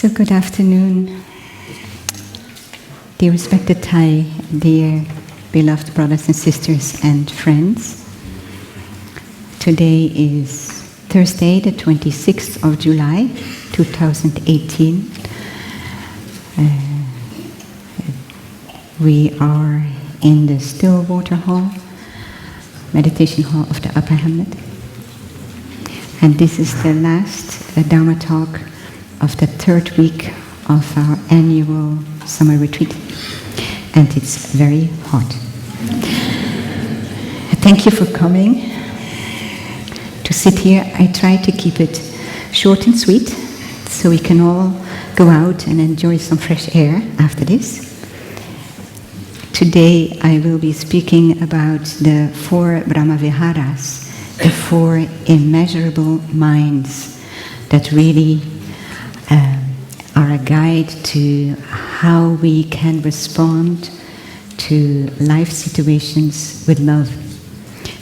So good afternoon, dear respected Thai, dear beloved brothers and sisters and friends. Today is Thursday, the 26th of July, 2018. We are in the Stillwater Hall, meditation hall of the Upper Hamlet. And this is the last Dharma talk of the third week of our annual summer retreat, and it's very hot. Thank you for coming to sit here. I try to keep it short and sweet so we can all go out and enjoy some fresh air after this. Today I will be speaking about the 4 Brahmaviharas, the 4 immeasurable minds that really are a guide to how we can respond to life situations with love.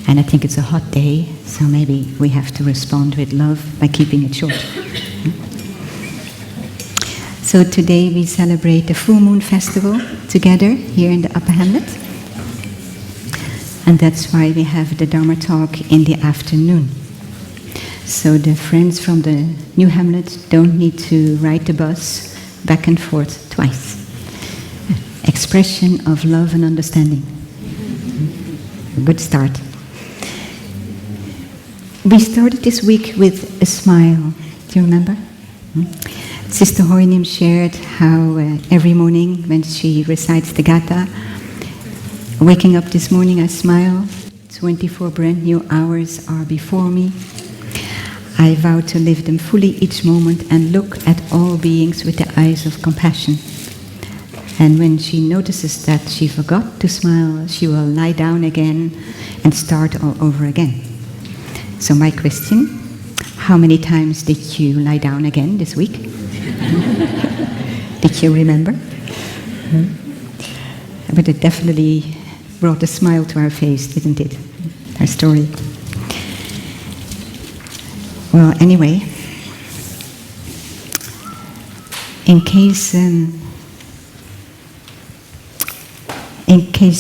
And I think it's a hot day, so maybe we have to respond with love by keeping it short. So today we celebrate the Full Moon Festival together here in the Upper Hamlet. And that's why we have the Dharma talk in the afternoon. So the friends from the New Hamlet don't need to ride the bus back and forth twice. Expression of love and understanding. A good start. We started this week with a smile. Do you remember? Sister Nghiem shared how every morning when she recites the Gatha, waking up this morning I smile, 24 brand new hours are before me. I vow to live them fully each moment and look at all beings with the eyes of compassion. And when she notices that she forgot to smile, she will lie down again and start all over again. So my question, how many times did you lie down again this week? Did you remember? But it definitely brought a smile to our face, didn't it? Our story. Well, anyway, in case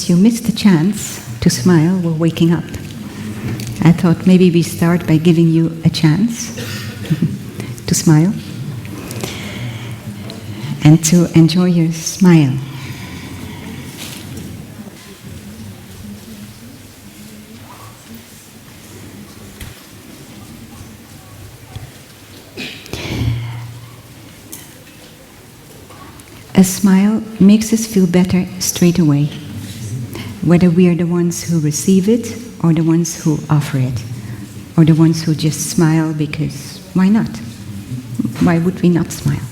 you missed the chance to smile while waking up, I thought maybe we start by giving you a chance to smile and to enjoy your smile. A smile makes us feel better straight away, whether we are the ones who receive it or the ones who offer it, or the ones who just smile because why not? Why would we not smile?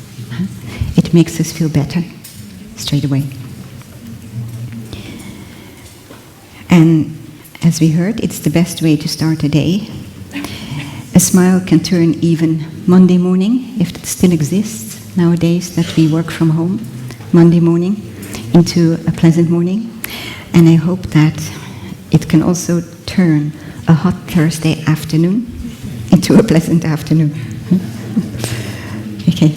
It makes us feel better straight away. And as we heard, it's the best way to start a day. A smile can turn even Monday morning, if it still exists nowadays that we work from home, Monday morning, into a pleasant morning. And I hope that it can also turn a hot Thursday afternoon into a pleasant afternoon. Okay,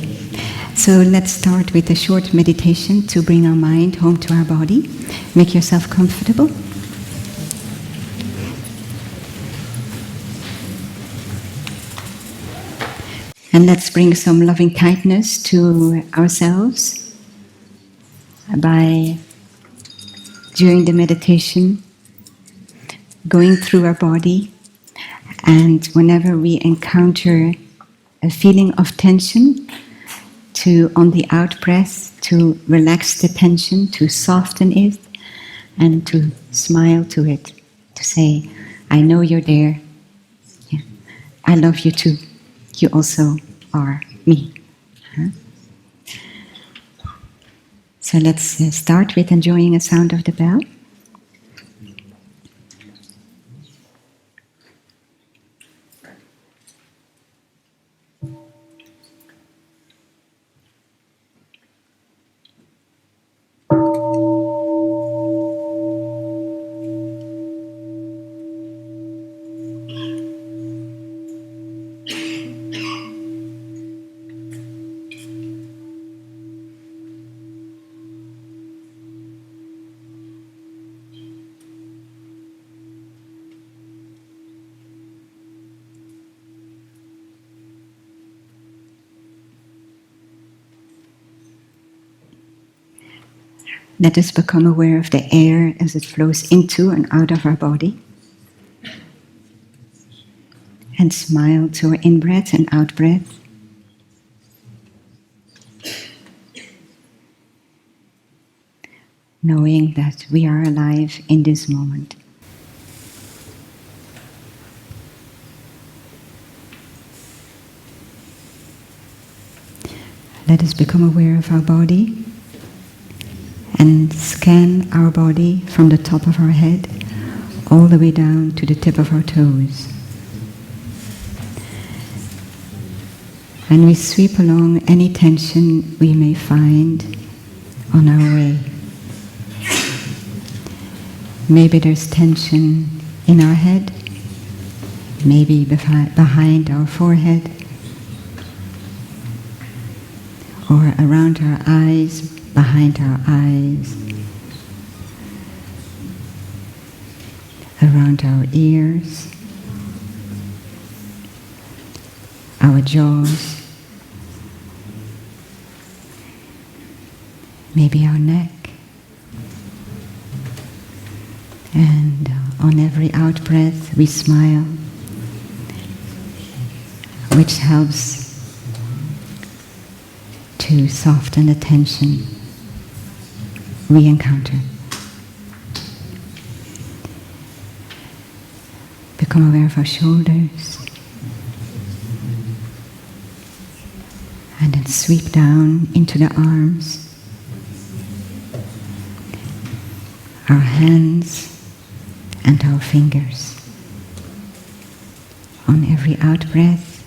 so let's start with a short meditation to bring our mind home to our body. Make yourself comfortable. And let's bring some loving kindness to ourselves by, during the meditation, going through our body, and whenever we encounter a feeling of tension, to, on the out-breath, to relax the tension, to soften it, and to smile to it, to say, I know you're there, yeah. I love you too. You also are me. So let's start with enjoying a sound of the bell. Let us become aware of the air as it flows into and out of our body. And smile to our in-breath and out-breath. Knowing that we are alive in this moment. Let us become aware of our body and scan our body from the top of our head all the way down to the tip of our toes. And we sweep along any tension we may find on our way. Maybe there's tension in our head, maybe behind our forehead, or around our eyes, behind our eyes, around our ears, our jaws, maybe our neck. And on every out-breath we smile, which helps to soften the tension we encounter. Become aware of our shoulders. And then sweep down into the arms, our hands, and our fingers. On every out-breath,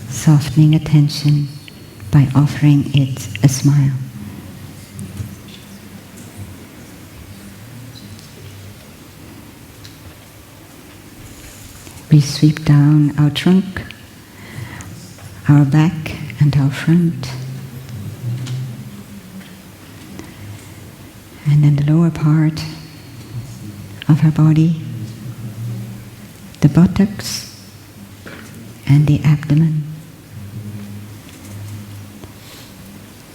softening attention by offering it a smile. We sweep down our trunk, our back, and our front. And then the lower part of our body, the buttocks and the abdomen,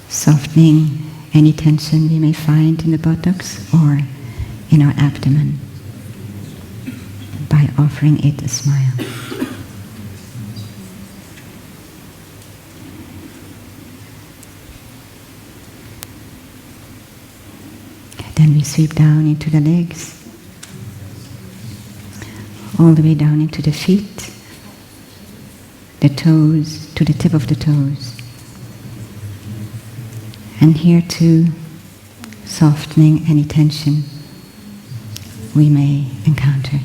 softening any tension we may find in the buttocks or in our abdomen by offering it a smile. Then we sweep down into the legs, all the way down into the feet, the toes, to the tip of the toes. And here too, softening any tension we may encounter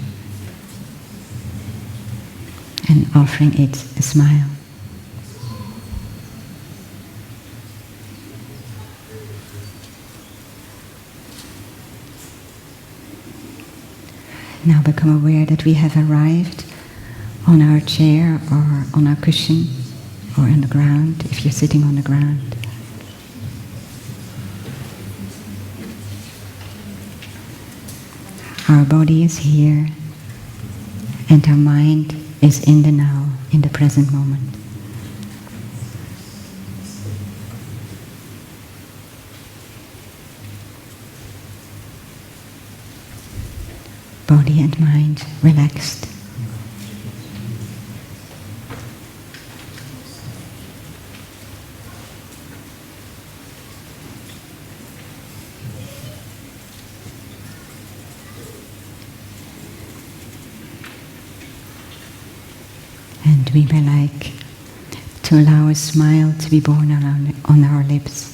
and offering it a smile. Now become aware that we have arrived on our chair or on our cushion or on the ground, if you're sitting on the ground. Our body is here and our mind is in the now, in the present moment. Body and mind relaxed. And we may like to allow a smile to be born on our lips.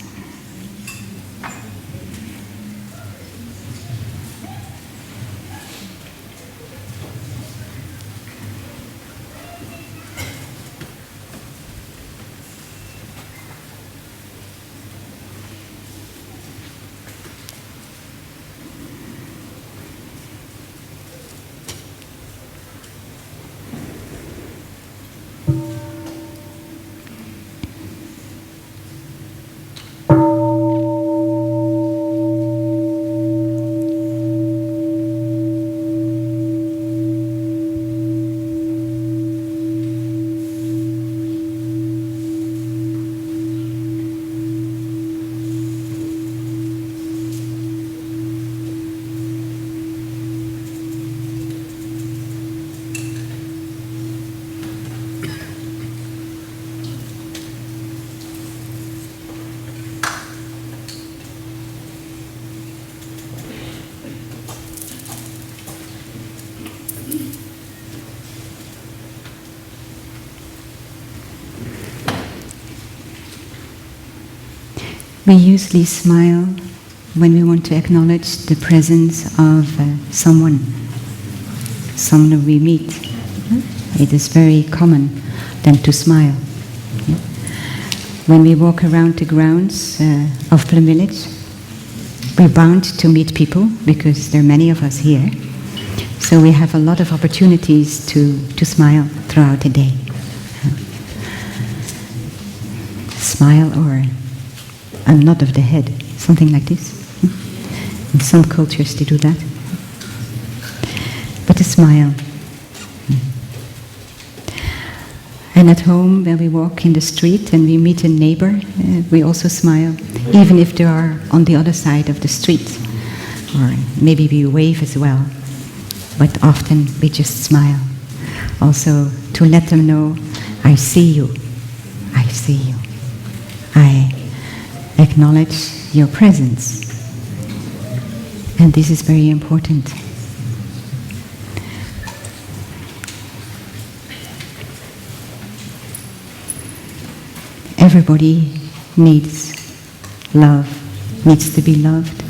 We usually smile when we want to acknowledge the presence of someone we meet. It is very common then to smile. When we walk around the grounds of Plum Village, we're bound to meet people because there are many of us here. So we have a lot of opportunities to smile throughout the day. Smile or a nod of the head, something like this. In some cultures they do that. But a smile. And at home, when we walk in the street and we meet a neighbor, we also smile, even if they are on the other side of the street. Or maybe we wave as well. But often we just smile. Also to let them know, I see you. I see you. I acknowledge your presence. And this is very important. Everybody needs love, needs to be loved,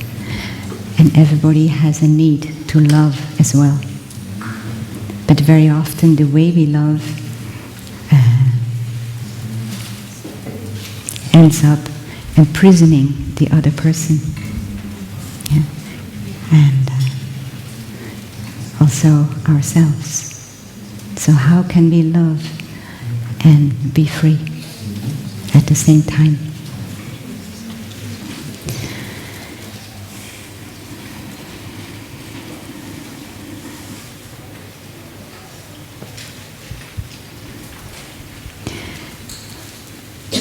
and everybody has a need to love as well. But very often the way we love ends up imprisoning the other person. Yeah. And also ourselves. So how can we love and be free at the same time?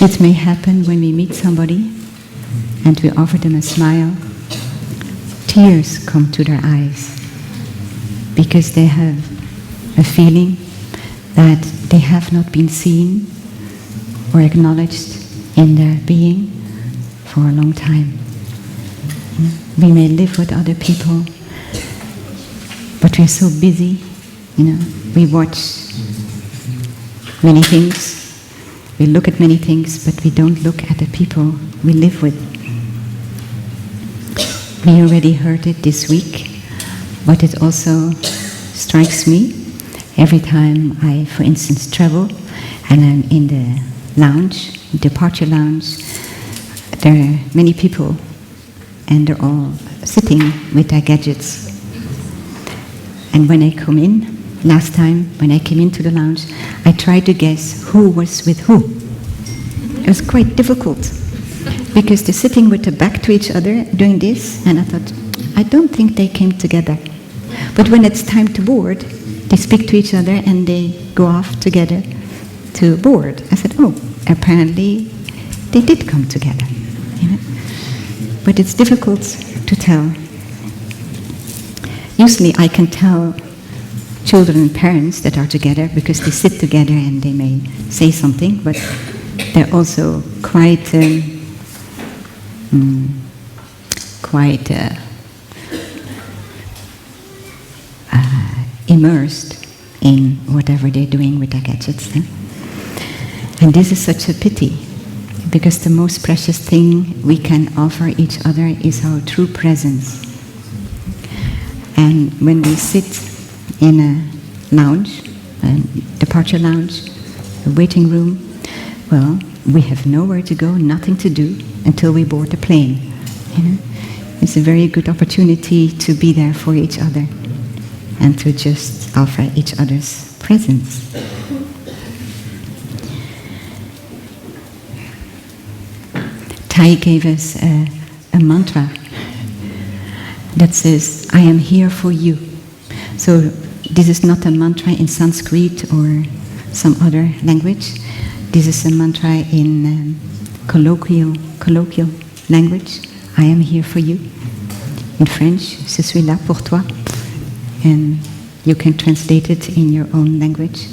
It may happen when we meet somebody and we offer them a smile, tears come to their eyes because they have a feeling that they have not been seen or acknowledged in their being for a long time. We may live with other people, but we're so busy, we watch many things, we look at many things, but we don't look at the people we live with. We already heard it this week, but it also strikes me every time I, for instance, travel and I'm in the lounge, departure lounge. There are many people and they're all sitting with their gadgets. And when I come in, last time when I came into the lounge, I tried to guess who was with who. It was quite difficult because they're sitting with their back to each other doing this, and I thought, I don't think they came together. But when it's time to board, they speak to each other and they go off together to board. I said, oh, apparently they did come together. But it's difficult to tell. Usually I can tell children and parents that are together because they sit together and they may say something, but they're also quite immersed in whatever they're doing with their gadgets. And this is such a pity, because the most precious thing we can offer each other is our true presence. And when we sit in a lounge, a departure lounge, a waiting room, well, we have nowhere to go, nothing to do until we board the plane. It's a very good opportunity to be there for each other and to just offer each other's presence. Thai gave us a mantra that says, I am here for you. So this is not a mantra in Sanskrit or some other language. This is a mantra in colloquial language. I am here for you. In French, je suis là pour toi. And you can translate it in your own language.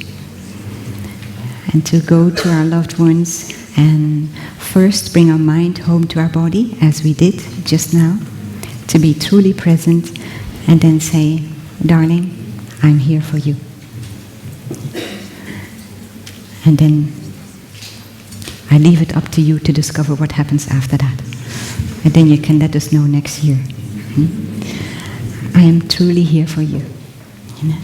And to go to our loved ones and first bring our mind home to our body, as we did just now, to be truly present, and then say, darling, I'm here for you. And then I leave it up to you to discover what happens after that. And then you can let us know next year. I am truly here for you. You know?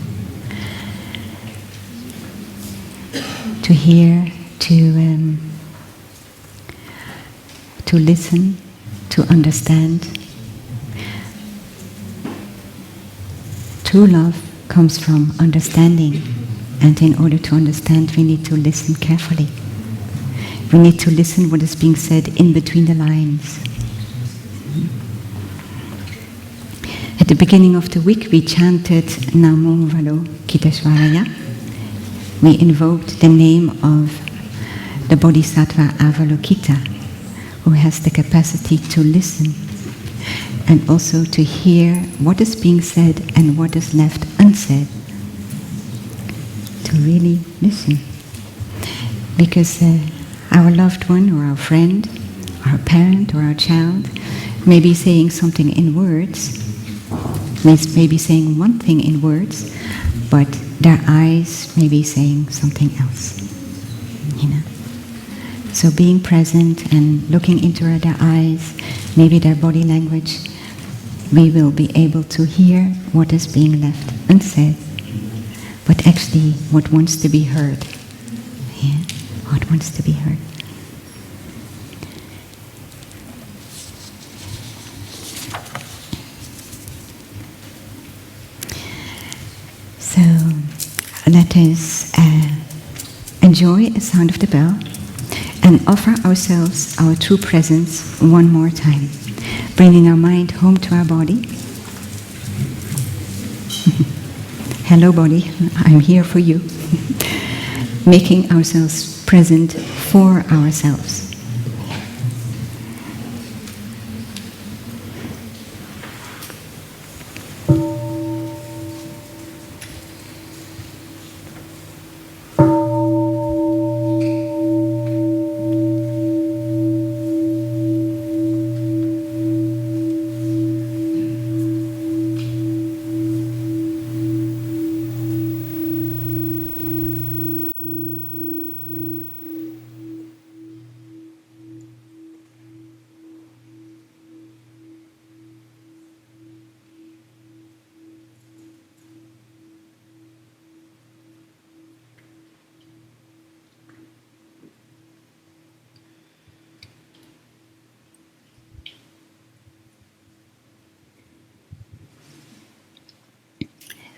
To hear, to listen, to understand. True love comes from understanding, and in order to understand, we need to listen carefully. We need to listen what is being said in between the lines. At the beginning of the week, we chanted Namo Valo Kiteshvaraya. We invoked the name of the Bodhisattva Avalokita, who has the capacity to listen and also to hear what is being said and what is left unsaid. To really listen. Because our loved one or our friend, our parent or our child may be saying something in words, may be saying one thing in words, but their eyes may be saying something else. You know? So being present and looking into their eyes, maybe their body language, we will be able to hear what is being left unsaid, but actually what wants to be heard. Yeah? What wants to be heard. So let us enjoy the sound of the bell and offer ourselves our true presence one more time, bringing our mind home to our body. Hello body, I'm here for you. Making ourselves present for ourselves.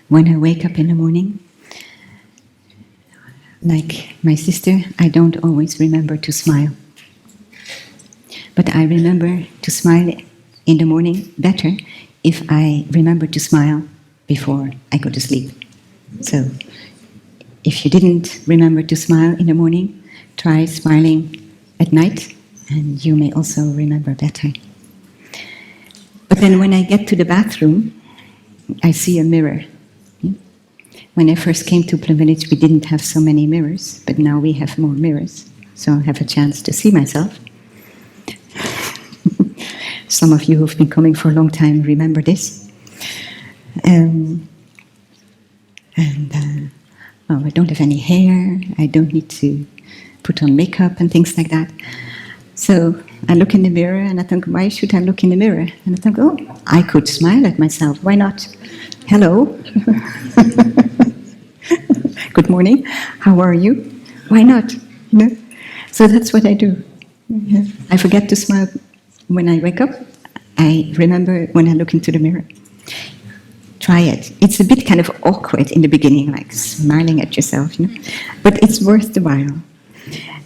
When I wake up in the morning, like my sister, I don't always remember to smile. But I remember to smile in the morning better if I remember to smile before I go to sleep. So if you didn't remember to smile in the morning, try smiling at night and you may also remember better. But then when I get to the bathroom, I see a mirror. When I first came to Plum Village, we didn't have so many mirrors, but now we have more mirrors, so I have a chance to see myself. Some of you who've been coming for a long time remember this. I don't have any hair, I don't need to put on makeup and things like that. So I look in the mirror and I think, why should I look in the mirror? And I think, oh, I could smile at myself, why not? Hello. Good morning, how are you? Why not? You know? So that's what I do. Yeah. I forget to smile when I wake up. I remember when I look into the mirror. Try it. It's a bit kind of awkward in the beginning, like smiling at yourself, you know? But it's worth the while.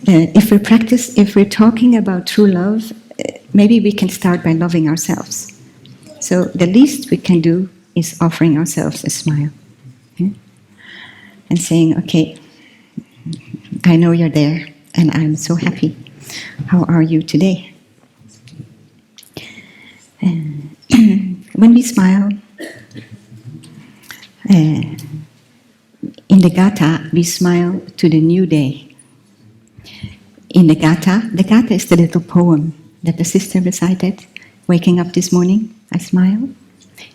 If we're talking about true love, maybe we can start by loving ourselves. So the least we can do is offering ourselves a smile. Yeah? And saying, okay, I know you're there and I'm so happy. How are you today? When we smile, in the Gatha, we smile to the new day. In the Gatha is the little poem that the sister recited, waking up this morning, I smile.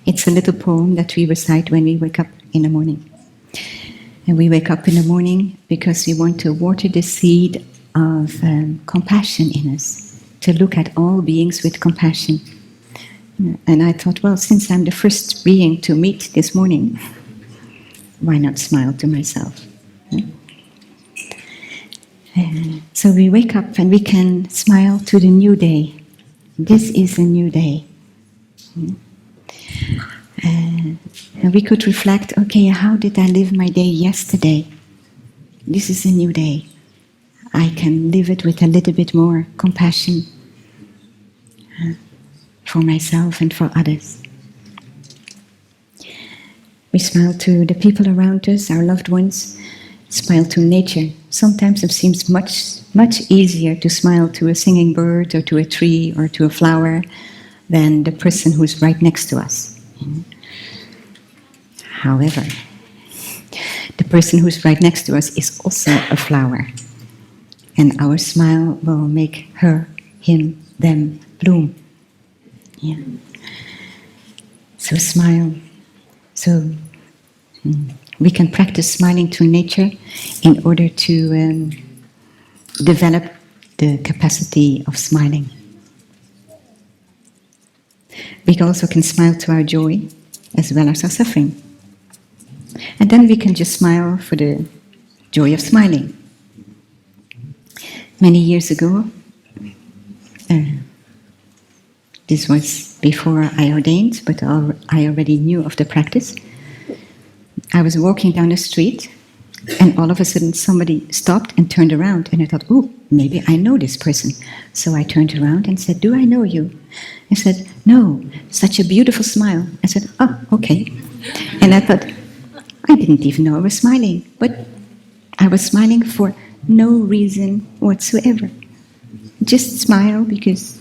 It's a little poem that we recite when we wake up in the morning. And we wake up in the morning because we want to water the seed of compassion in us. to look at all beings with compassion. And I thought, well, since I'm the first being to meet this morning, why not smile to myself? So we wake up and we can smile to the new day. This is a new day. And we could reflect, okay, how did I live my day yesterday? This is a new day. I can live it with a little bit more compassion for myself and for others. We smile to the people around us, our loved ones, smile to nature. Sometimes it seems much easier to smile to a singing bird or to a tree or to a flower than the person who's right next to us. However, the person who's right next to us is also a flower. And our smile will make her, him, them bloom. Yeah. So smile. So we can practice smiling to nature in order to develop the capacity of smiling. We also can smile to our joy as well as our suffering. And then we can just smile for the joy of smiling. Many years ago, this was before I ordained, but I already knew of the practice. I was walking down the street, and all of a sudden somebody stopped and turned around, and I thought, oh, maybe I know this person. So I turned around and said, do I know you? I said, no, such a beautiful smile. I said, oh, okay. And I thought, I didn't even know I was smiling, but I was smiling for no reason whatsoever. Just smile because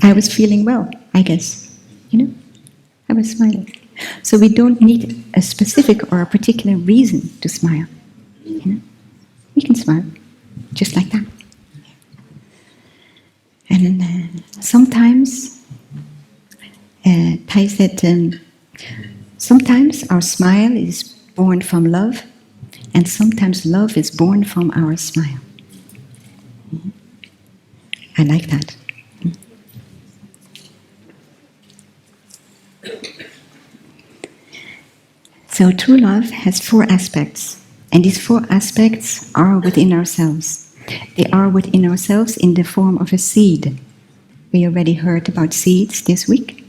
I was feeling well, I guess. I was smiling. So we don't need a specific or a particular reason to smile. We can smile just like that. And sometimes, Thai said, sometimes our smile is born from love, and sometimes love is born from our smile. I like that. So true love has 4 aspects, and these 4 aspects are within ourselves. They are within ourselves in the form of a seed. We already heard about seeds this week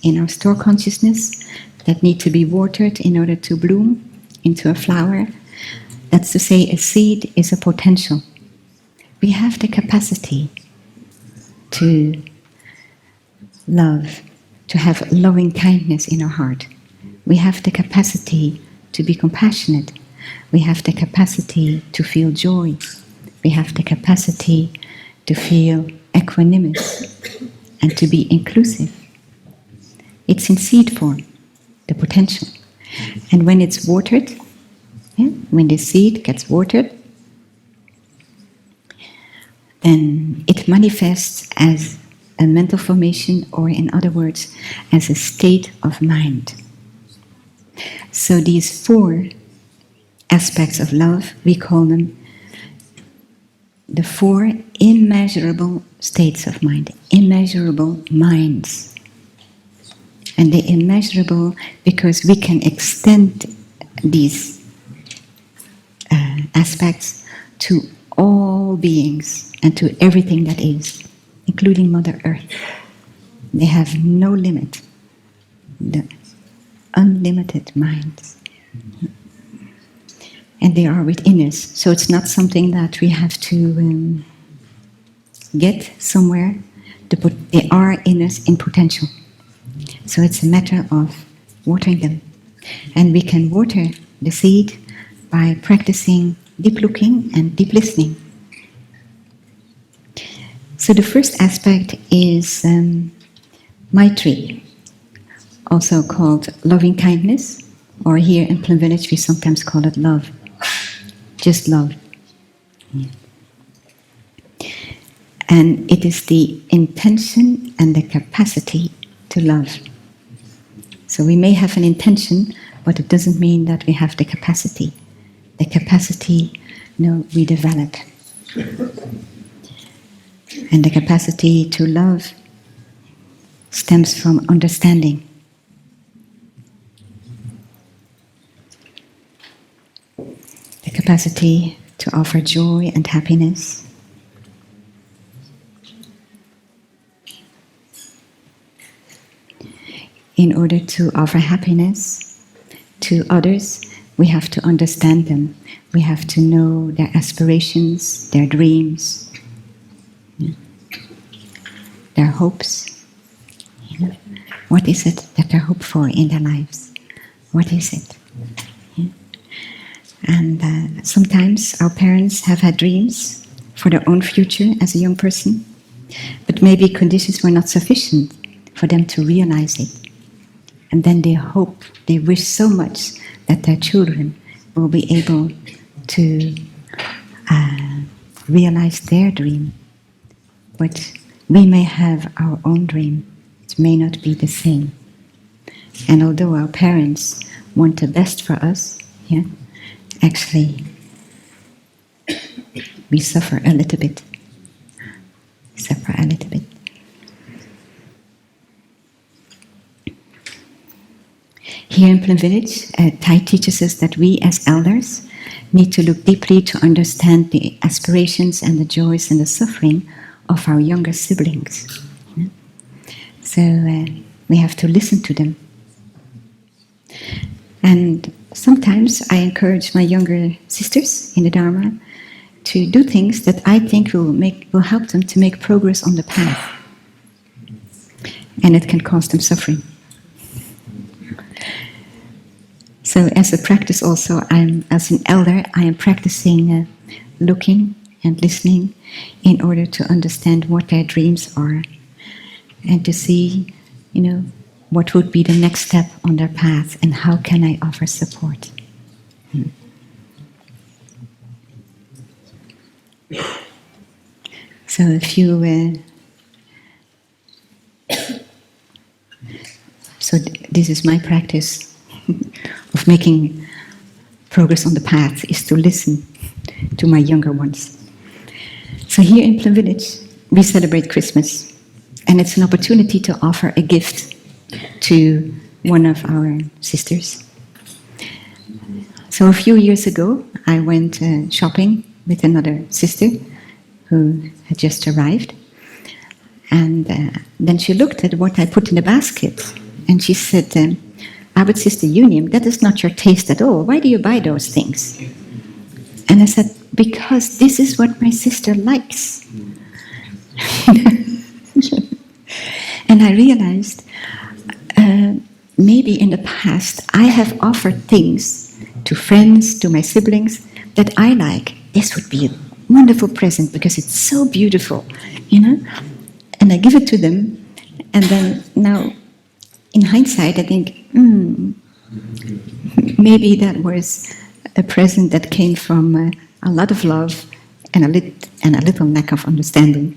in our store consciousness that need to be watered in order to bloom into a flower. That's to say, a seed is a potential. We have the capacity to love, to have loving kindness in our heart. We have the capacity to be compassionate. We have the capacity to feel joy. We have the capacity to feel equanimous and to be inclusive. It's in seed form, the potential. And when it's watered, when the seed gets watered, then it manifests as a mental formation, or in other words, as a state of mind. So these 4 aspects of love, we call them the 4 immeasurable states of mind, immeasurable minds. And they're immeasurable because we can extend these aspects to all beings and to everything that is, including Mother Earth. They have no limit. The unlimited minds. And they are within us. So it's not something that we have to get somewhere. They are in us in potential. So it's a matter of watering them. And we can water the seed by practicing deep looking and deep listening. So the first aspect is Maitri, also called loving kindness, or here in Plum Village we sometimes call it love. Just love. Yeah. And it is the intention and the capacity to love. So we may have an intention, but it doesn't mean that we have the capacity. The capacity, we develop. And the capacity to love stems from understanding. The capacity to offer joy and happiness. In order to offer happiness to others, we have to understand them. We have to know their aspirations, their dreams, their hopes. What is it that they hope for in their lives? What is it? And sometimes our parents have had dreams for their own future as a young person, but maybe conditions were not sufficient for them to realize it. And then they hope, they wish so much that their children will be able to realize their dream. But we may have our own dream. It may not be the same. And although our parents want the best for us, actually we suffer a little bit. Here in Plum Village, Thai teaches us that we as elders need to look deeply to understand the aspirations and the joys and the suffering of our younger siblings. So we have to listen to them. And sometimes I encourage my younger sisters in the Dharma to do things that I think will help them to make progress on the path. And it can cause them suffering. So as a practice also, as an elder, I am practicing looking and listening in order to understand what their dreams are and to see, what would be the next step on their path and how can I offer support. So if you... this is my practice of making progress on the path, is to listen to my younger ones. So here in Plum Village, we celebrate Christmas, and it's an opportunity to offer a gift to one of our sisters. So a few years ago, I went shopping with another sister who had just arrived, and then she looked at what I put in the basket, and she said, "But Sister Nghiem, that is not your taste at all. Why do you buy those things?" And I said, "Because this is what my sister likes." And I realized maybe in the past I have offered things to friends, to my siblings, that I like. This would be a wonderful present because it's so beautiful, And I give it to them, and then now, in hindsight, I think, maybe that was a present that came from a lot of love and a little lack of understanding.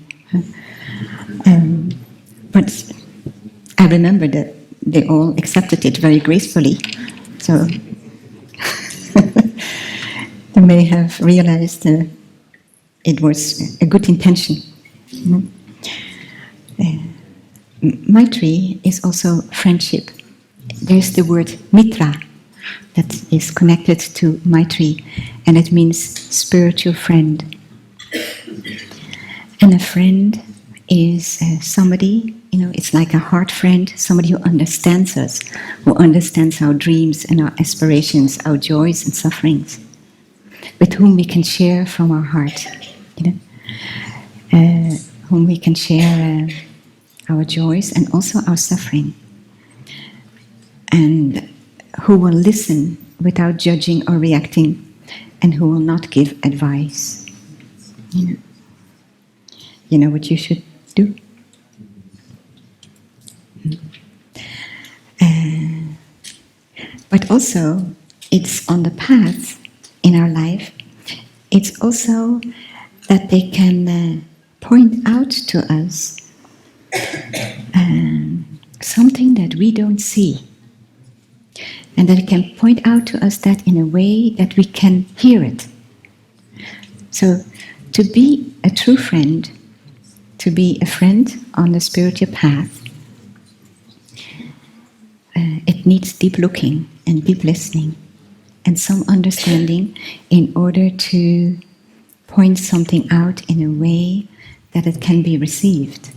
But I remember that they all accepted it very gracefully. So they may have realized it was a good intention. Maitri is also friendship. There's the word mitra that is connected to Maitri, and it means spiritual friend. And a friend is somebody, it's like a heart friend, somebody who understands us, who understands our dreams and our aspirations, our joys and sufferings, with whom we can share from our heart, whom we can share our joys and also our suffering, and who will listen without judging or reacting, and who will not give advice. You know what you should do? But also, it's on the path in our life, it's also that they can point out to us something that we don't see, and that it can point out to us that in a way that we can hear it. So to be a true friend, to be a friend on the spiritual path, it needs deep looking and deep listening and some understanding in order to point something out in a way that it can be received.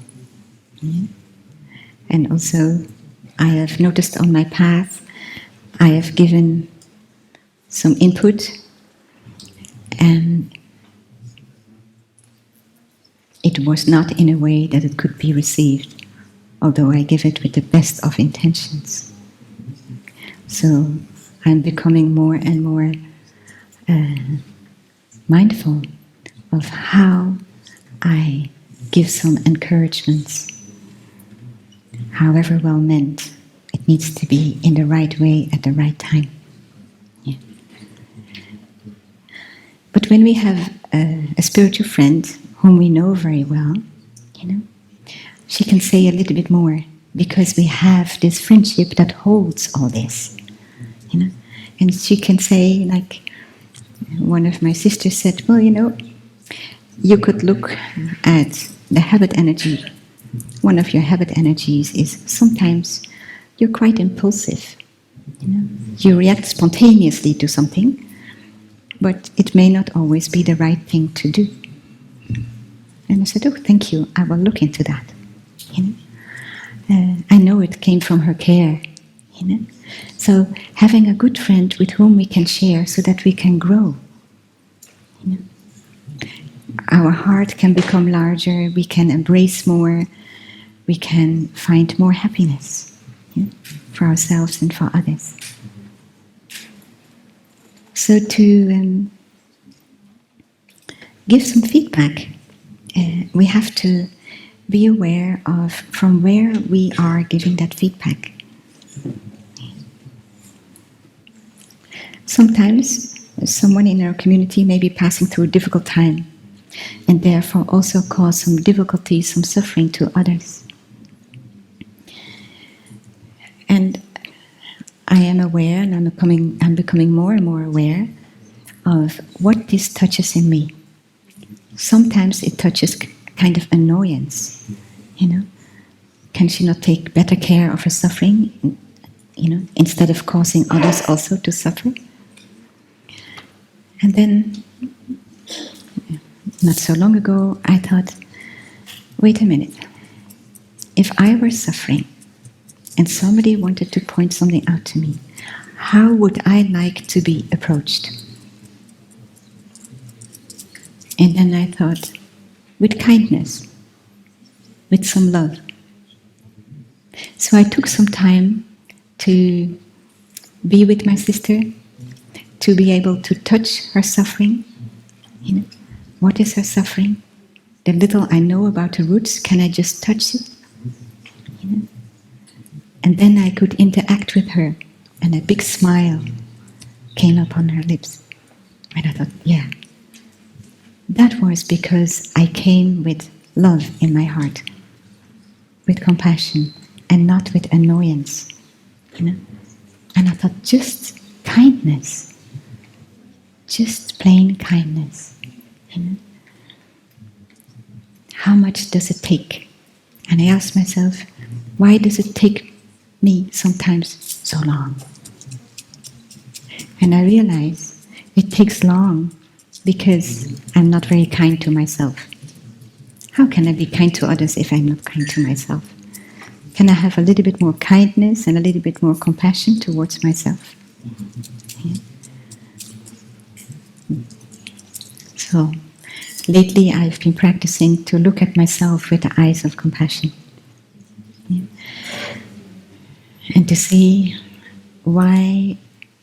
Yeah? And also, I have noticed on my path, I have given some input, and it was not in a way that it could be received, although I give it with the best of intentions. So I'm becoming more and more mindful of how I give some encouragements. However well meant, it needs to be in the right way at the right time. Yeah. But when we have a spiritual friend whom we know very well, she can say a little bit more because we have this friendship that holds all this. And she can say, like one of my sisters said, well, you could look at the habit energy. One of your habit energies is sometimes you're quite impulsive. You react spontaneously to something, but it may not always be the right thing to do. And I said, oh, thank you, I will look into that. I know it came from her care. So having a good friend with whom we can share so that we can grow. Our heart can become larger, we can embrace more, we can find more happiness for ourselves and for others. So to give some feedback, we have to be aware of from where we are giving that feedback. Sometimes someone in our community may be passing through a difficult time and therefore also cause some difficulty, some suffering to others. And I am aware, and I'm becoming more and more aware of what this touches in me. Sometimes it touches kind of annoyance, Can she not take better care of her suffering, instead of causing others also to suffer? And then, not so long ago, I thought, wait a minute. If I were suffering and somebody wanted to point something out to me, how would I like to be approached? And then I thought, with kindness, with some love. So I took some time to be with my sister, to be able to touch her suffering. What is her suffering? The little I know about the roots, can I just touch it? And then I could interact with her, and a big smile came upon her lips. And I thought, yeah, that was because I came with love in my heart, with compassion, and not with annoyance. And I thought, just kindness, just plain kindness. How much does it take? And I asked myself, why does it take me sometimes so long? And I realized it takes long because I'm not very kind to myself. How can I be kind to others if I'm not kind to myself? Can I have a little bit more kindness and a little bit more compassion towards myself? Yeah. So, lately I've been practicing to look at myself with the eyes of compassion. Yeah. And to see, why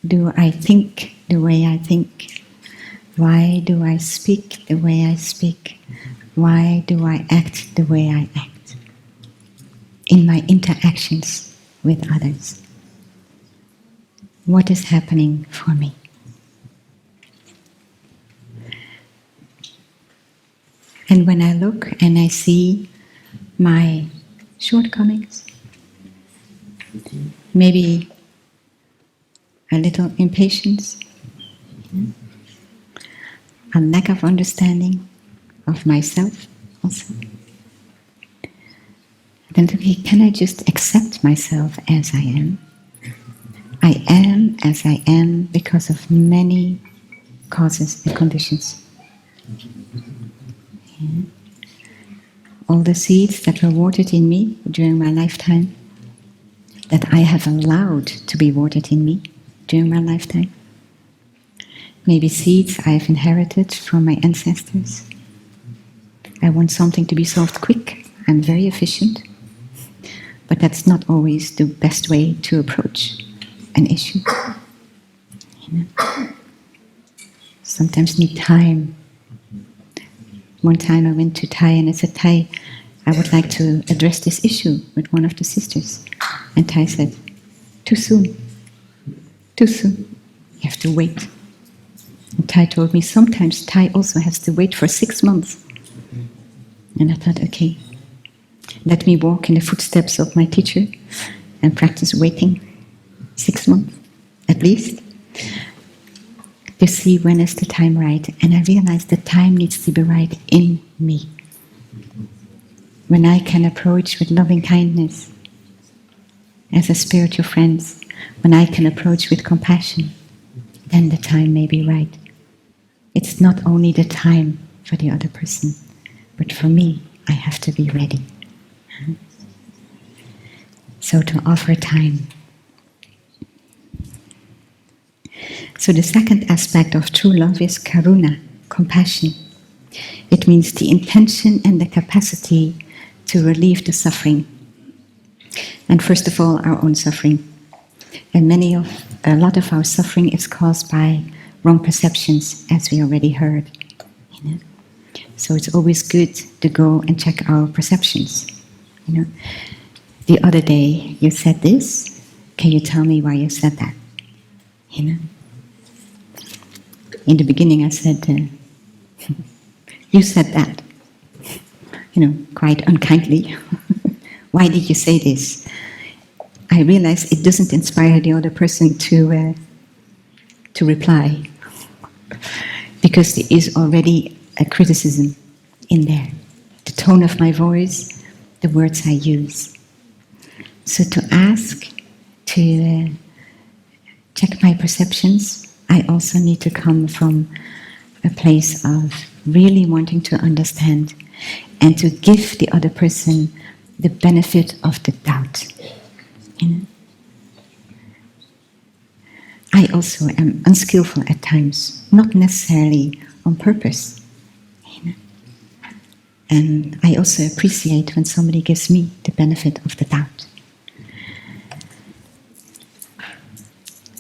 do I think the way I think? Why do I speak the way I speak? Why do I act the way I act? In my interactions with others. What is happening for me? And when I look and I see my shortcomings, maybe a little impatience, a lack of understanding, of myself also. Then, okay, can I just accept myself as I am? I am as I am because of many causes and conditions. Yeah. All the seeds that were watered in me during my lifetime, that I have allowed to be watered in me during my lifetime. Maybe seeds I've inherited from my ancestors. I want something to be solved quick. I'm very efficient. But that's not always the best way to approach an issue. You know? Sometimes need time. One time I went to Thai and I said, Thai, I would like to address this issue with one of the sisters. And Thai said, too soon. Too soon. You have to wait. And Thai told me sometimes Thai also has to wait for 6 months. And I thought, okay, let me walk in the footsteps of my teacher and practice waiting 6 months, at least, to see when is the time right. And I realized the time needs to be right in me. When I can approach with loving kindness as a spiritual friend, when I can approach with compassion, then the time may be right. It's not only the time for the other person, but for me, I have to be ready. So to offer time. So the second aspect of true love is karuna, compassion. It means the intention and the capacity to relieve the suffering. And first of all, our own suffering. And a lot of our suffering is caused by wrong perceptions, as we already heard. You know? So it's always good to go and check our perceptions. You know? The other day you said this. Can you tell me why you said that? You know? In the beginning I said, you said that. You know, quite unkindly. Why did you say this? I realized it doesn't inspire the other person to reply, because there is already a criticism in there. The tone of my voice, the words I use. So to ask, to check my perceptions, I also need to come from a place of really wanting to understand and to give the other person the benefit of the doubt. You know? I also am unskillful at times, not necessarily on purpose. You know? And I also appreciate when somebody gives me the benefit of the doubt.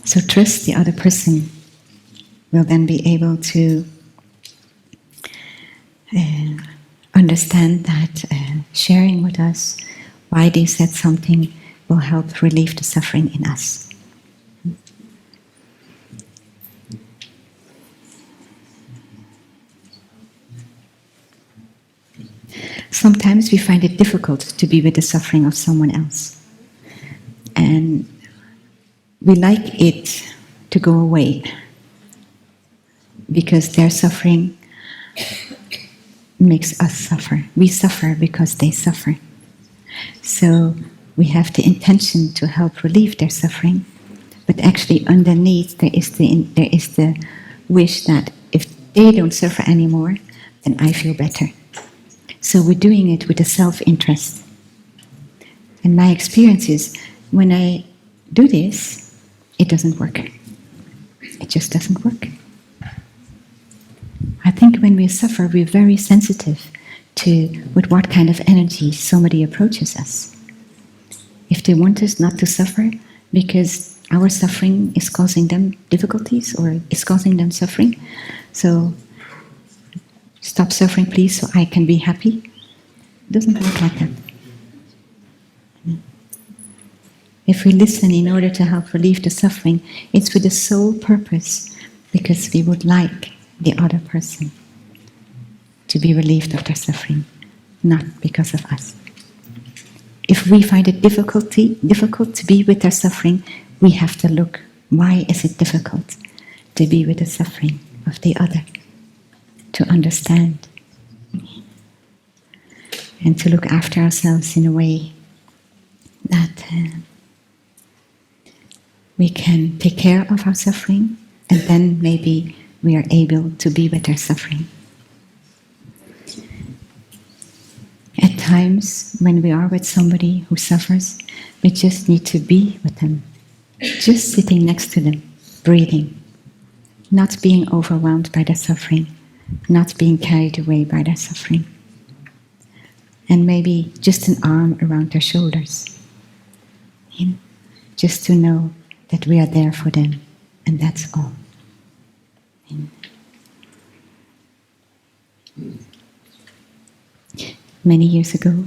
So trust the other person will then be able to understand that sharing with us why they said something will help relieve the suffering in us. Sometimes we find it difficult to be with the suffering of someone else. And we like it to go away because their suffering makes us suffer. We suffer because they suffer. So we have the intention to help relieve their suffering, but actually underneath there is the wish that if they don't suffer anymore, then I feel better. So we're doing it with a self-interest. And my experience is, when I do this, it doesn't work. It just doesn't work. I think when we suffer, we're very sensitive to with what kind of energy somebody approaches us. If they want us not to suffer because our suffering is causing them difficulties or is causing them suffering, so stop suffering please so I can be happy. It doesn't work like that. If we listen in order to help relieve the suffering, it's with the sole purpose because we would like the other person to be relieved of their suffering, not because of us. If we find it difficult to be with their suffering, we have to look, why is it difficult to be with the suffering of the other? To understand. and to look after ourselves in a way that we can take care of our suffering, and then maybe we are able to be with our suffering. At times, when we are with somebody who suffers, we just need to be with them, just sitting next to them, breathing, not being overwhelmed by their suffering, not being carried away by their suffering. And maybe just an arm around their shoulders, just to know that we are there for them, and that's all. Many years ago,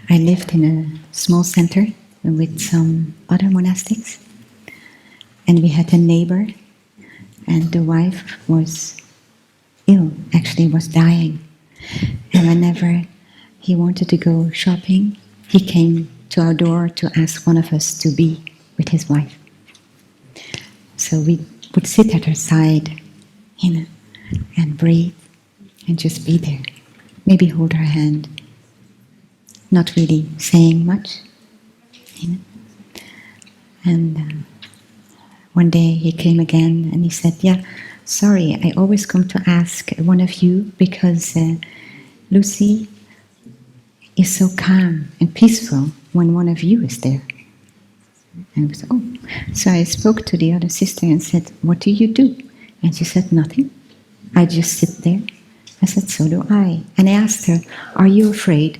I lived in a small center with some other monastics, and we had a neighbor, and the wife was ill, actually was dying. And whenever he wanted to go shopping, he came to our door to ask one of us to be with his wife. So we would sit at her side, and breathe, and just be there. Maybe hold her hand, not really saying much. And one day he came again and he said, "Yeah, sorry, I always come to ask one of you because Lucy is so calm and peaceful when one of you is there." And I was, "Oh." So I spoke to the other sister and said, "What do you do?" And she said, "Nothing. I just sit there." I said, "So do I." And I asked her, "Are you afraid?"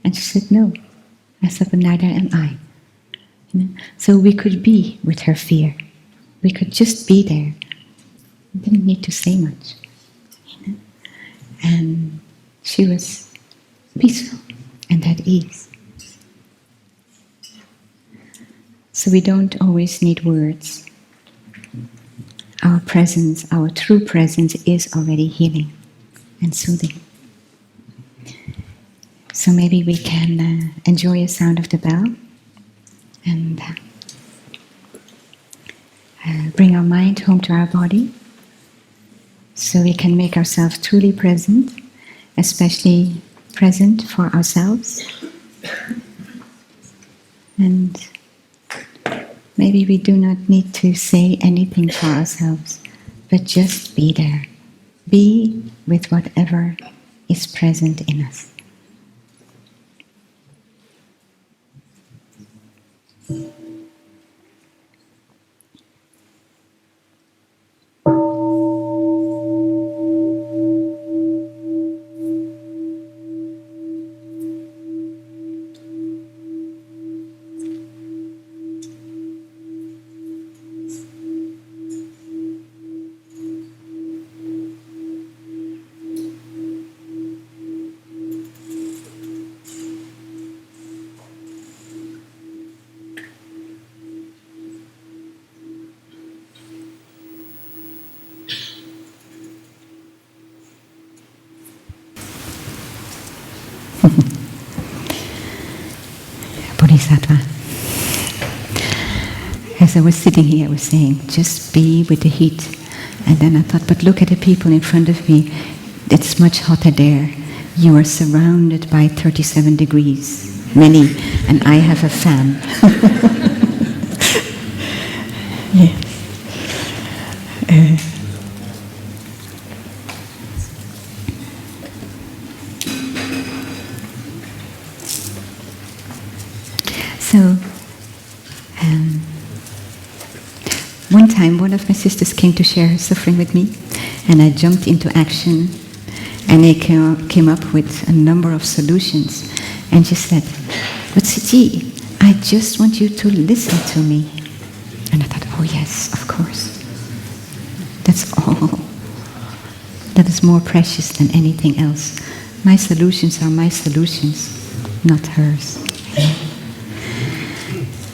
And she said, "No." I said, "But neither am I." So we could be with her fear. We could just be there. We didn't need to say much. And she was peaceful and at ease. So we don't always need words. Our presence, our true presence, is already healing and soothing. So maybe we can enjoy the sound of the bell and bring our mind home to our body so we can make ourselves truly present, especially present for ourselves. And maybe we do not need to say anything for ourselves, but just be there. Be with whatever is present in us. Bodhisattva. As I was sitting here, I was saying, just be with the heat. And then I thought, but look at the people in front of me. It's much hotter there. You are surrounded by 37 degrees, many, and I have a fan. Yeah. So, one time one of my sisters came to share her suffering with me, and I jumped into action, and they came up with a number of solutions. And she said, "But Siji, I just want you to listen to me." And I thought, oh yes, of course. That's all. That is more precious than anything else. My solutions are my solutions, not hers.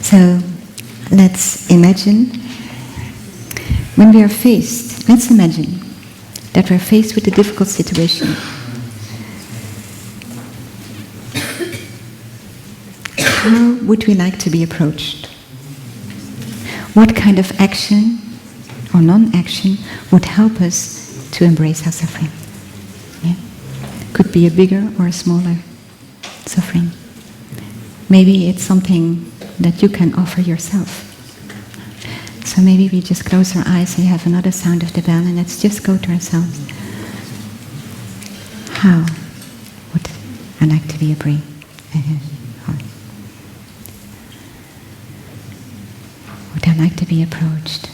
So let's imagine when we are faced, let's imagine that we're faced with a difficult situation. How would we like to be approached? What kind of action or non-action would help us to embrace our suffering. Yeah? Could be a bigger or a smaller suffering. Maybe it's something that you can offer yourself. So maybe we just close our eyes and have another sound of the bell, and let's just go to ourselves. How would I like to be free? Would I like to be approached?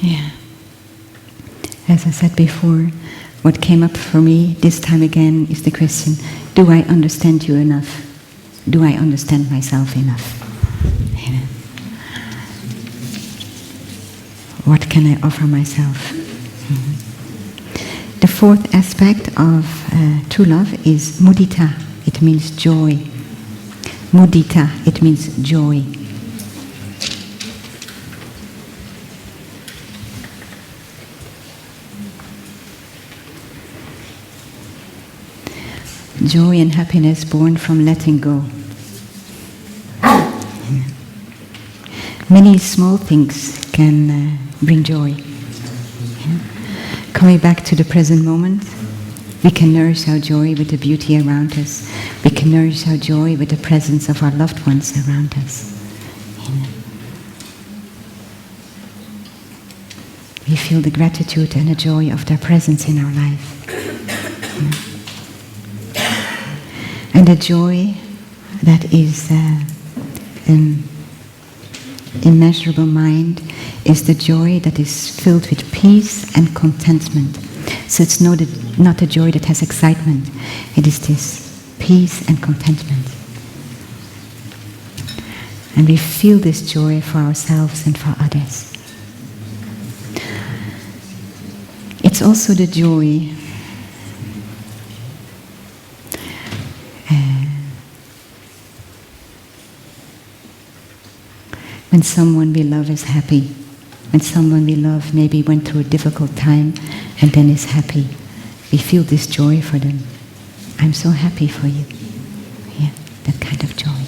Yeah. As I said before, what came up for me this time again is the question, do I understand you enough? Do I understand myself enough? You know? What can I offer myself? Mm-hmm. The fourth aspect of true love is mudita. It means joy. Mudita, it means joy. Joy and happiness born from letting go. Many small things can bring joy. Coming back to the present moment, we can nourish our joy with the beauty around us. We can nourish our joy with the presence of our loved ones around us. We feel the gratitude and the joy of their presence in our life. And the joy that is an immeasurable mind is the joy that is filled with peace and contentment. So it's not a joy that has excitement. It is this peace and contentment. And we feel this joy for ourselves and for others. It's also the joy when someone we love is happy, when someone we love maybe went through a difficult time and then is happy, we feel this joy for them. I'm so happy for you. Yeah, that kind of joy.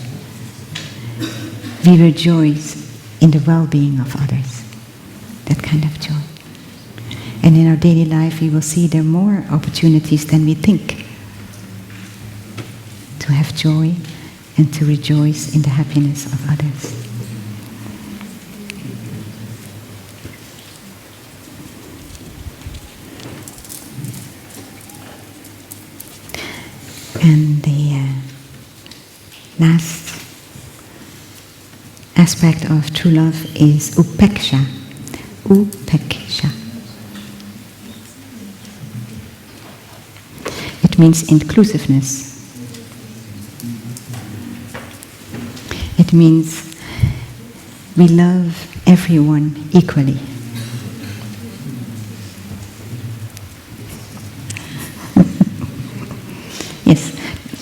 We rejoice in the well-being of others. That kind of joy. And in our daily life we will see there are more opportunities than we think to have joy and to rejoice in the happiness of others. And the last aspect of true love is upeksha. Upeksha. It means inclusiveness. It means we love everyone equally. Yes,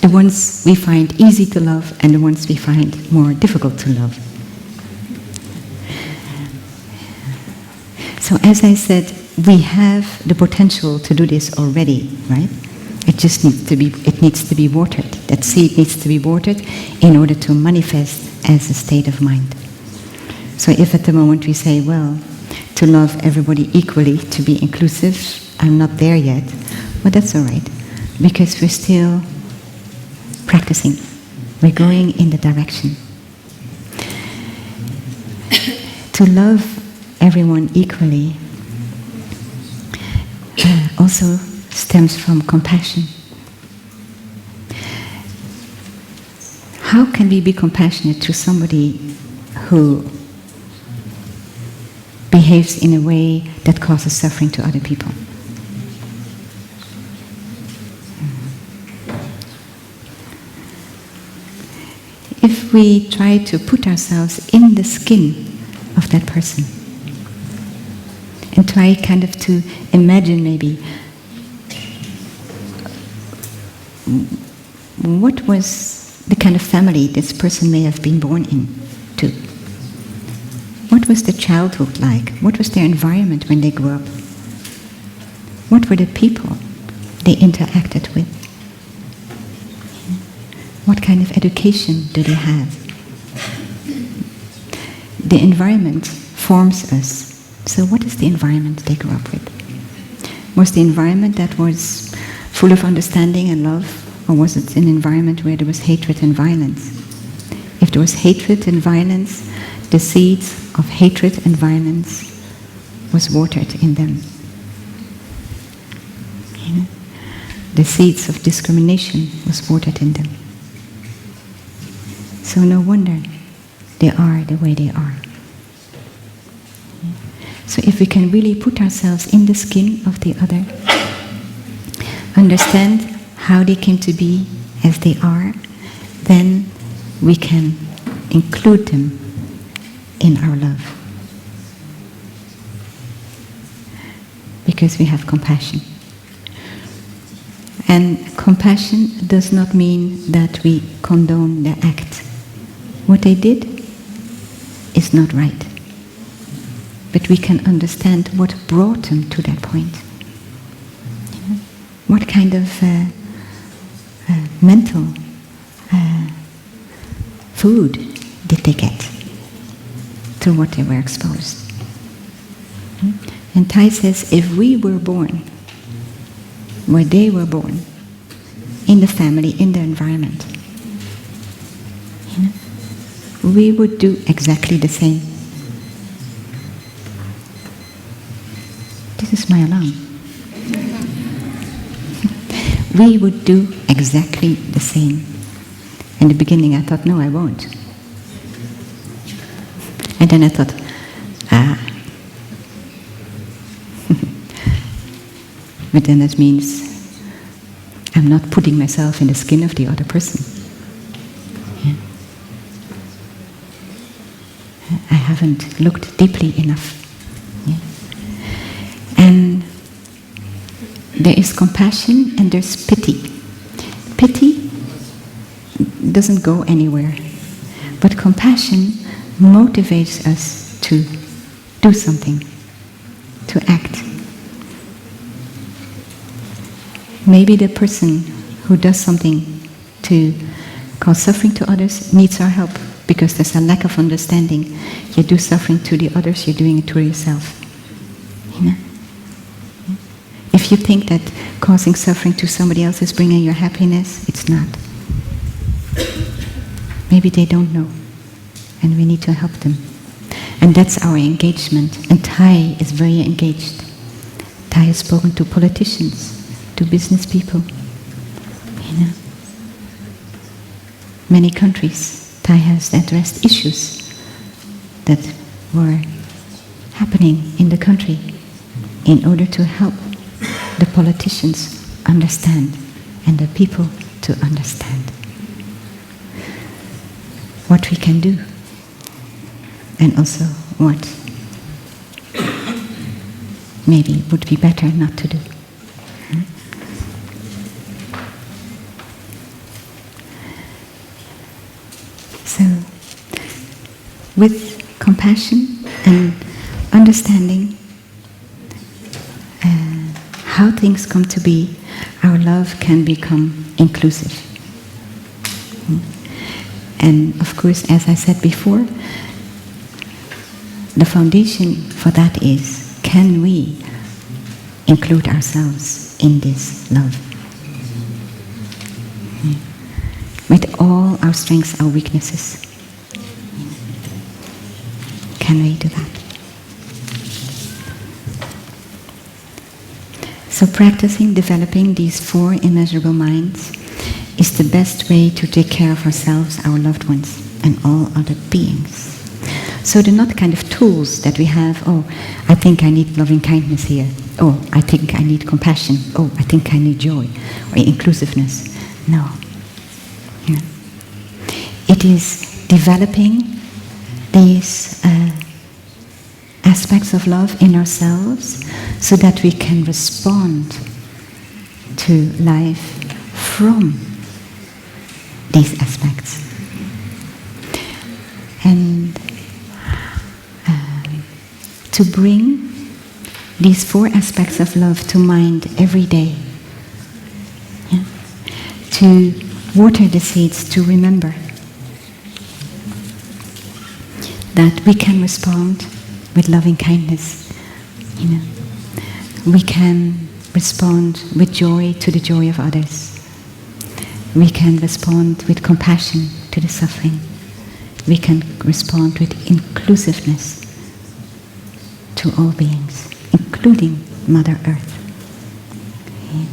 the ones we find easy to love and the ones we find more difficult to love. So as I said, we have the potential to do this already, right? It just needs to be watered. That seed needs to be watered in order to manifest as a state of mind. So if at the moment we say, well, to love everybody equally, to be inclusive, I'm not there yet, well, that's all right. Because we're still practicing. We're going in the direction. To love everyone equally also stems from compassion. how can we be compassionate to somebody who behaves in a way that causes suffering to other people? If we try to put ourselves in the skin of that person and try kind of to imagine maybe what was the kind of family this person may have been born into. What was the childhood like? What was their environment when they grew up? What were the people they interacted with? What kind of education do they have? The environment forms us. So what is the environment they grew up with? Was the environment that was full of understanding and love? Or was it an environment where there was hatred and violence? If there was hatred and violence, the seeds of hatred and violence was watered in them. You know? The seeds of discrimination was watered in them. So no wonder they are the way they are. So if we can really put ourselves in the skin of the other, understand how they came to be as they are, then we can include them in our love. Because we have compassion. And compassion does not mean that we condone their act. What they did is not right. But we can understand what brought them to that point. You know? What kind of mental food did they get to what they were exposed? And Thai says, if we were born where they were born, in the family, in the environment, you know, we would do exactly the same. This is my alarm. We would do exactly the same. In the beginning I thought, no, I won't. And then I thought, but then that means I'm not putting myself in the skin of the other person. Yeah. I haven't looked deeply enough. Yeah. And there is compassion and there's pity. Pity doesn't go anywhere, but compassion motivates us to do something, to act. Maybe the person who does something to cause suffering to others needs our help because there's a lack of understanding. You do suffering to the others, you're doing it to yourself. You know? If you think that causing suffering to somebody else is bringing your happiness, it's not. Maybe they don't know, and we need to help them. And that's our engagement. And Thai is very engaged. Thai has spoken to politicians, to business people. You know, many countries, Thai has addressed issues that were happening in the country in order to help the politicians understand and the people to understand what we can do and also what maybe would be better not to do. So, with compassion and understanding how things come to be, our love can become inclusive. And of course, as I said before, the foundation for that is, can we include ourselves in this love? With all our strengths, our weaknesses. Can we do that? So practicing, developing these 4 immeasurable minds is the best way to take care of ourselves, our loved ones, and all other beings. So they're not kind of tools that we have, oh, I think I need loving kindness here. Oh, I think I need compassion. Oh, I think I need joy or inclusiveness. No. Yeah. It is developing these aspects of love in ourselves so that we can respond to life from these aspects. And to bring these 4 aspects of love to mind every day. Yeah? To water the seeds, to remember that we can respond with loving kindness. You know, we can respond with joy to the joy of others. We can respond with compassion to the suffering. We can respond with inclusiveness to all beings, including Mother Earth. Okay.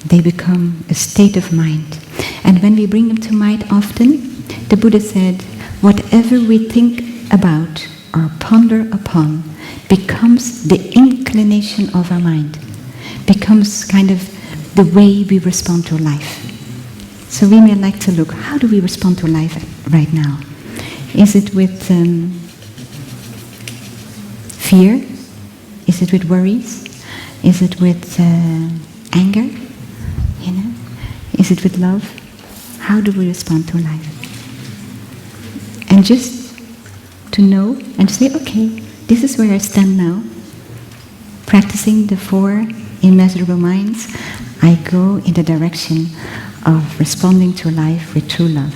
They become a state of mind. And when we bring them to mind often, the Buddha said, whatever we think about or ponder upon becomes the inclination of our mind, becomes kind of the way we respond to life. So we may like to look, how do we respond to life right now? Is it with fear? Is it with worries? Is it with anger? You know? Is it with love? How do we respond to life? And just to know and to say, okay, this is where I stand now. Practicing the 4 immeasurable minds, I go in the direction of responding to life with true love.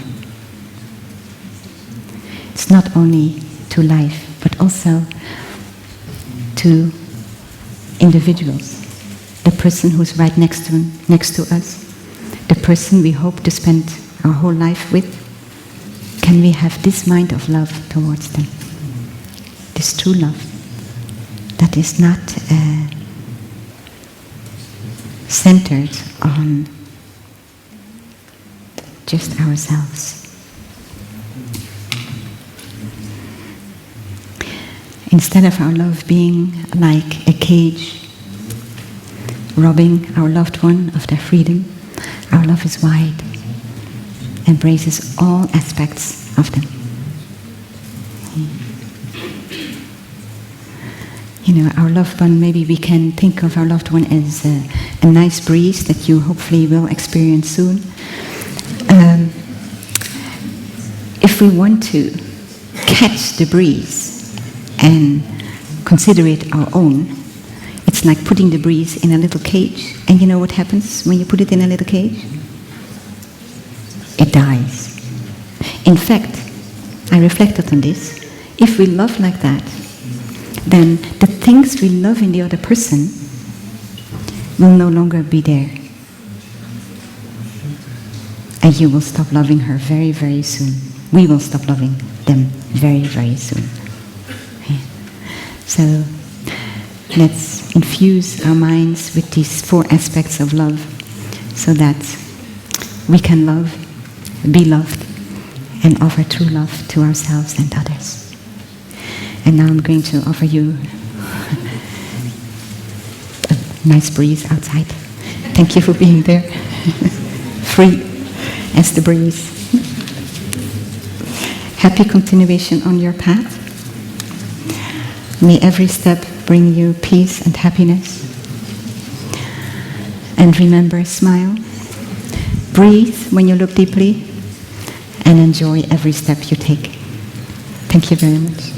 It's not only to life, but also to individuals. The person who's right next to us, the person we hope to spend our whole life with. Can we have this mind of love towards them? This true love that is not centered on just ourselves. Instead of our love being like a cage, robbing our loved one of their freedom, our love is wide, embraces all aspects of them. You know, our loved one, maybe we can think of our loved one as a nice breeze that you hopefully will experience soon. If we want to catch the breeze and consider it our own, it's like putting the breeze in a little cage. And you know what happens when you put it in a little cage? It dies. In fact, I reflected on this. If we love like that, then the things we love in the other person will no longer be there. And you will stop loving her very, very soon. We will stop loving them very, very soon. Okay. So let's infuse our minds with these 4 aspects of love so that we can love, be loved, and offer true love to ourselves and others. And now I'm going to offer you a nice breeze outside. Thank you for being there. Free as the breeze. Happy continuation on your path. May every step bring you peace and happiness. And remember, smile. Breathe when you look deeply. And enjoy every step you take. Thank you very much.